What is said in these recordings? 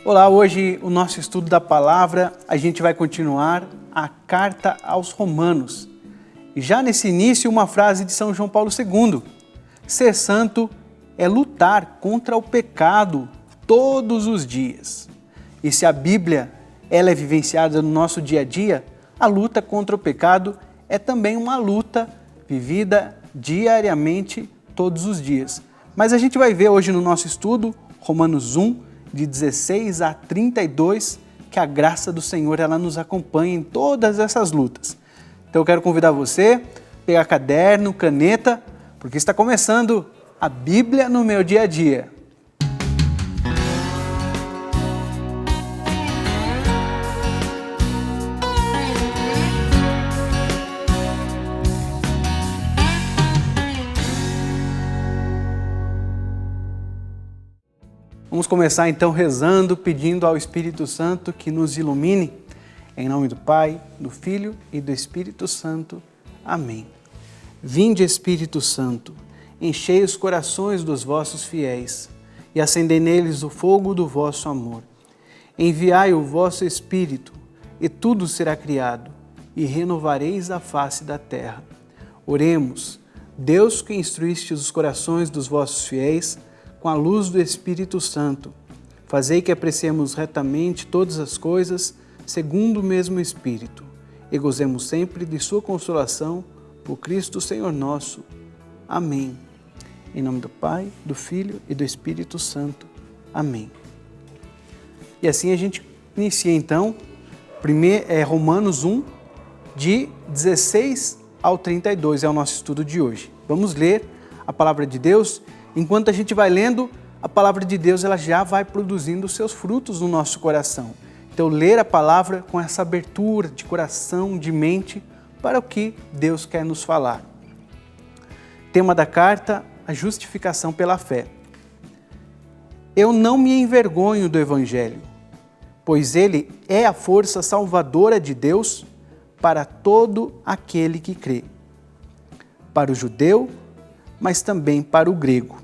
Olá, hoje o nosso estudo da palavra, a gente vai continuar a carta aos Romanos. E já nesse início, uma frase de São João Paulo II. Ser santo é lutar contra o pecado todos os dias. E se a Bíblia ela é vivenciada no nosso dia a dia, a luta contra o pecado é também uma luta vivida diariamente todos os dias. Mas a gente vai ver hoje no nosso estudo, Romanos 1, de 16 a 32, que a graça do Senhor ela nos acompanha em todas essas lutas. Então eu quero convidar você a pegar caderno, caneta, porque está começando a Bíblia no meu dia a dia. Vamos começar então rezando, pedindo ao Espírito Santo que nos ilumine. Em nome do Pai, do Filho e do Espírito Santo. Amém. Vinde, Espírito Santo, enchei os corações dos vossos fiéis e acendei neles o fogo do vosso amor. Enviai o vosso Espírito e tudo será criado e renovareis a face da terra. Oremos, Deus que instruíste os corações dos vossos fiéis, com a luz do Espírito Santo, fazei que apreciemos retamente todas as coisas, segundo o mesmo Espírito, e gozemos sempre de sua consolação, por Cristo Senhor nosso. Amém. Em nome do Pai, do Filho e do Espírito Santo. Amém. E assim a gente inicia então, Romanos 1, de 16 ao 32, é o nosso estudo de hoje. Vamos ler a palavra de Deus. Enquanto a gente vai lendo, a palavra de Deus ela já vai produzindo os seus frutos no nosso coração. Então, ler a palavra com essa abertura de coração, de mente, para o que Deus quer nos falar. Tema da carta, a justificação pela fé. Eu não me envergonho do Evangelho, pois ele é a força salvadora de Deus para todo aquele que crê. Para o judeu, mas também para o grego.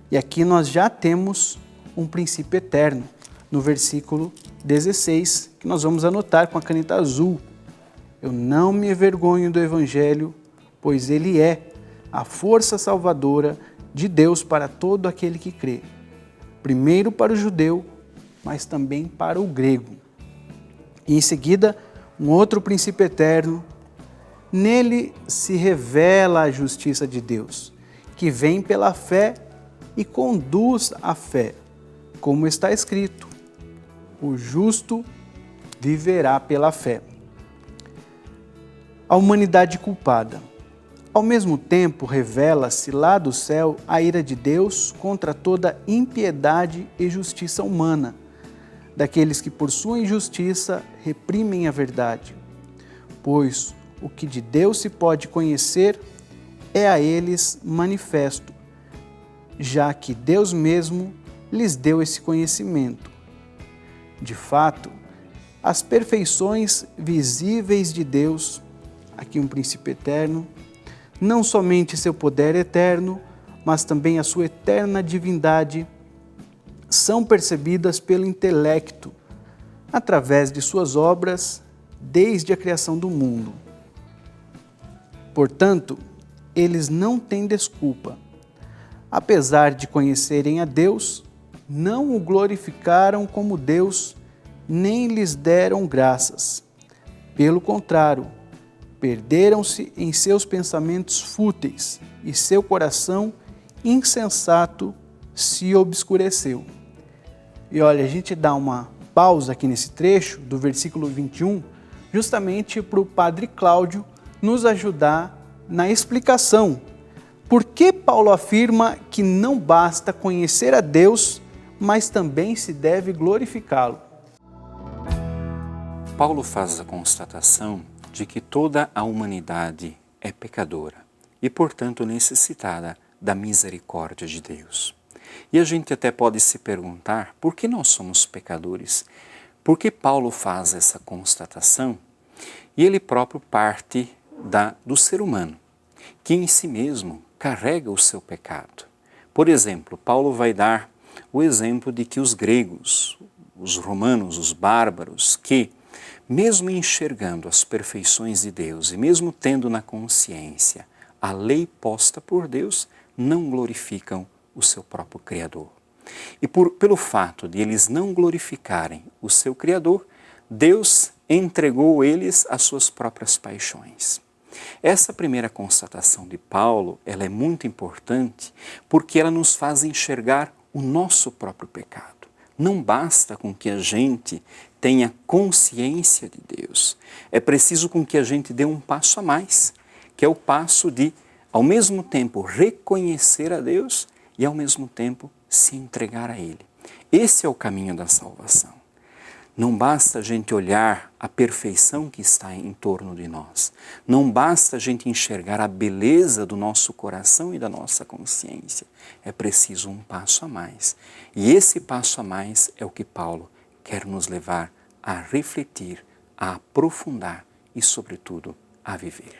E aqui nós já temos um princípio eterno, no versículo 16, que nós vamos anotar com a caneta azul. Eu não me envergonho do Evangelho, pois ele é a força salvadora de Deus para todo aquele que crê. Primeiro para o judeu, mas também para o grego. E em seguida, um outro princípio eterno, nele se revela a justiça de Deus, que vem pela fé e conduz à fé, como está escrito, o justo viverá pela fé. A humanidade culpada. Ao mesmo tempo, revela-se lá do céu a ira de Deus contra toda impiedade e justiça humana, daqueles que por sua injustiça reprimem a verdade. Pois o que de Deus se pode conhecer é a eles manifesto, já que Deus mesmo lhes deu esse conhecimento. De fato, as perfeições visíveis de Deus, aqui um princípio eterno, não somente seu poder eterno, mas também a sua eterna divindade, são percebidas pelo intelecto, através de suas obras, desde a criação do mundo. Portanto, eles não têm desculpa. Apesar de conhecerem a Deus, não o glorificaram como Deus, nem lhes deram graças. Pelo contrário, perderam-se em seus pensamentos fúteis e seu coração insensato se obscureceu. E olha, a gente dá uma pausa aqui nesse trecho do versículo 21, justamente para o Padre Cláudio nos ajudar na explicação. Por que Paulo afirma que não basta conhecer a Deus, mas também se deve glorificá-lo? Paulo faz a constatação de que toda a humanidade é pecadora e, portanto, necessitada da misericórdia de Deus. E a gente até pode se perguntar por que nós somos pecadores? Por que Paulo faz essa constatação? E ele próprio parte do ser humano, que em si mesmo carrega o seu pecado. Por exemplo, Paulo vai dar o exemplo de que os gregos, os romanos, os bárbaros, que, mesmo enxergando as perfeições de Deus e mesmo tendo na consciência a lei posta por Deus, não glorificam o seu próprio Criador. E pelo fato de eles não glorificarem o seu Criador, Deus entregou eles às suas próprias paixões. Essa primeira constatação de Paulo, ela é muito importante porque ela nos faz enxergar o nosso próprio pecado. Não basta com que a gente tenha consciência de Deus. É preciso com que a gente dê um passo a mais, que é o passo de, ao mesmo tempo, reconhecer a Deus e, ao mesmo tempo, se entregar a Ele. Esse é o caminho da salvação. Não basta a gente olhar a perfeição que está em torno de nós. Não basta a gente enxergar a beleza do nosso coração e da nossa consciência. É preciso um passo a mais. E esse passo a mais é o que Paulo quer nos levar a refletir, a aprofundar e, sobretudo, a viver.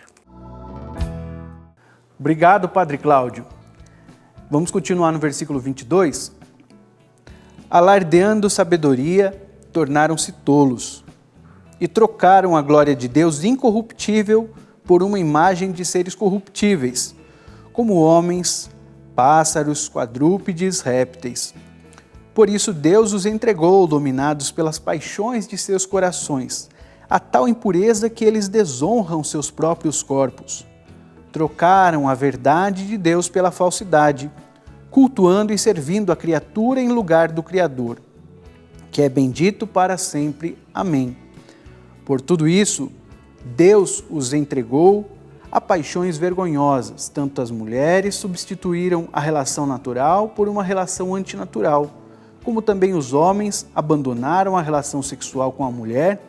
Obrigado, Padre Cláudio. Vamos continuar no versículo 22. Alardeando sabedoria, tornaram-se tolos e trocaram a glória de Deus incorruptível por uma imagem de seres corruptíveis, como homens, pássaros, quadrúpedes, répteis. Por isso Deus os entregou, dominados pelas paixões de seus corações, a tal impureza que eles desonram seus próprios corpos. Trocaram a verdade de Deus pela falsidade, cultuando e servindo a criatura em lugar do Criador, que é bendito para sempre. Amém. Por tudo isso, Deus os entregou a paixões vergonhosas. Tanto as mulheres substituíram a relação natural por uma relação antinatural, como também os homens abandonaram a relação sexual com a mulher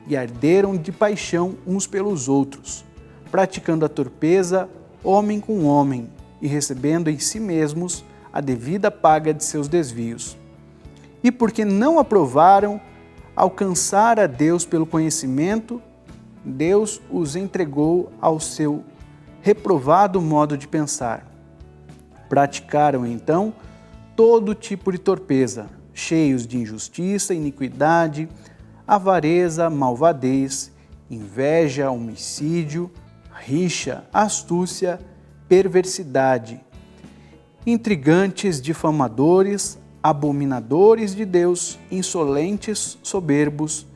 e arderam de paixão uns pelos outros, praticando a torpeza homem com homem e recebendo em si mesmos a devida paga de seus desvios. E porque não aprovaram alcançar a Deus pelo conhecimento, Deus os entregou ao seu reprovado modo de pensar. Praticaram então todo tipo de torpeza, cheios de injustiça, iniquidade, avareza, malvadez, inveja, homicídio, rixa, astúcia, perversidade, intrigantes, difamadores, abominadores de Deus, insolentes, soberbos,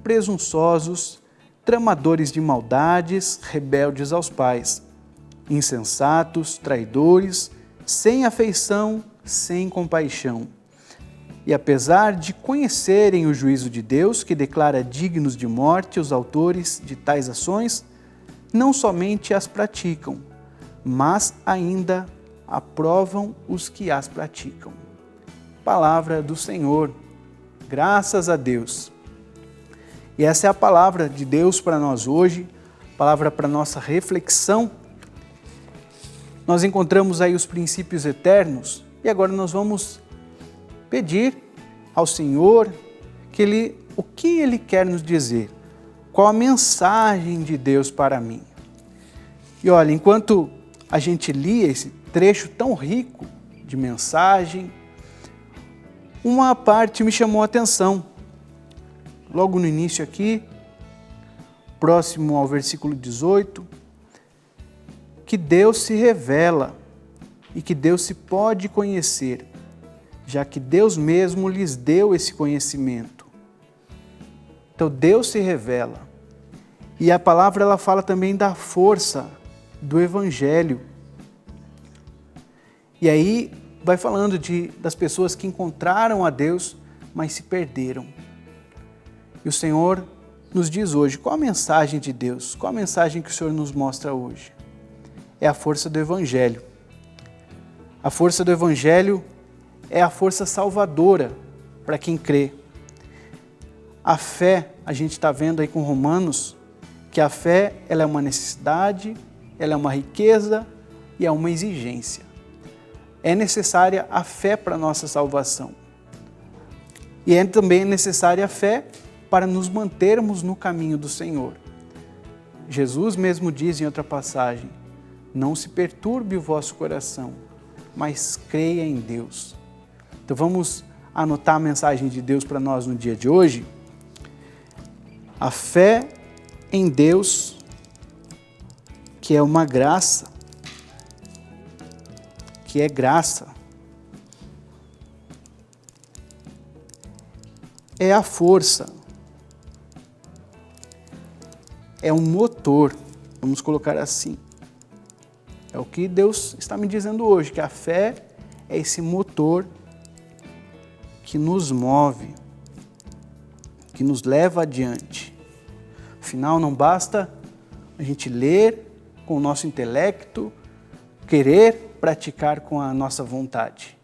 presunçosos, tramadores de maldades, rebeldes aos pais, insensatos, traidores, sem afeição, sem compaixão. E apesar de conhecerem o juízo de Deus, que declara dignos de morte os autores de tais ações, não somente as praticam, mas ainda aprovam os que as praticam. Palavra do Senhor, graças a Deus. E essa é a palavra de Deus para nós hoje, palavra para nossa reflexão. Nós encontramos aí os princípios eternos e agora nós vamos pedir ao Senhor o que Ele quer nos dizer, qual a mensagem de Deus para mim. E olha, enquanto a gente lia esse trecho tão rico de mensagem, uma parte me chamou a atenção. Logo no início aqui, próximo ao versículo 18, que Deus se revela e que Deus se pode conhecer, já que Deus mesmo lhes deu esse conhecimento. Então Deus se revela. E a palavra ela fala também da força do Evangelho. E aí vai falando das pessoas que encontraram a Deus, mas se perderam. E o Senhor nos diz hoje, qual a mensagem de Deus? Qual a mensagem que o Senhor nos mostra hoje? É a força do Evangelho. A força do Evangelho é a força salvadora para quem crê. A fé, a gente está vendo aí com Romanos, que a fé ela é uma necessidade, ela é uma riqueza e é uma exigência. É necessária a fé para a nossa salvação. E é também necessária a fé para nos mantermos no caminho do Senhor. Jesus mesmo diz em outra passagem, não se perturbe o vosso coração, mas creia em Deus. Então vamos anotar a mensagem de Deus para nós no dia de hoje, a fé em Deus, que é uma graça, que é graça, é a força, é um motor, vamos colocar assim. É o que Deus está me dizendo hoje, que a fé é esse motor que nos move, que nos leva adiante. Afinal, não basta a gente ler com o nosso intelecto, querer praticar com a nossa vontade,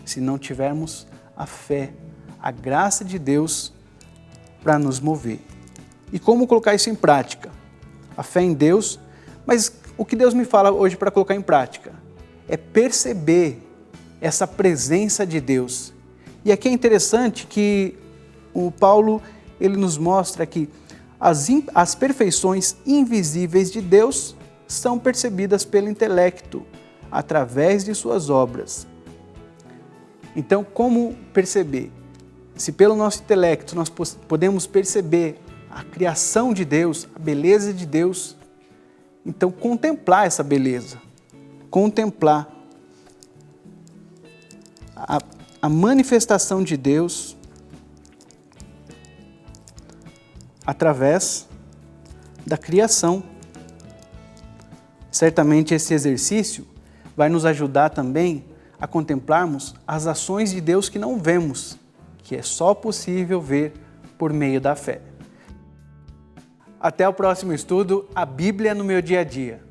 se não tivermos a fé, a graça de Deus para nos mover. E como colocar isso em prática? A fé em Deus, mas o que Deus me fala hoje para colocar em prática é perceber essa presença de Deus. E aqui é interessante que o Paulo ele nos mostra que as perfeições invisíveis de Deus são percebidas pelo intelecto, através de suas obras. Então, como perceber? Se pelo nosso intelecto nós podemos perceber a criação de Deus, a beleza de Deus, então contemplar essa beleza, contemplar a manifestação de Deus através da criação. Certamente esse exercício vai nos ajudar também a contemplarmos as ações de Deus que não vemos, que é só possível ver por meio da fé. Até o próximo estudo, a Bíblia no meu dia a dia.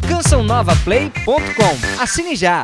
CançãoNovaPlay.com. Assine já!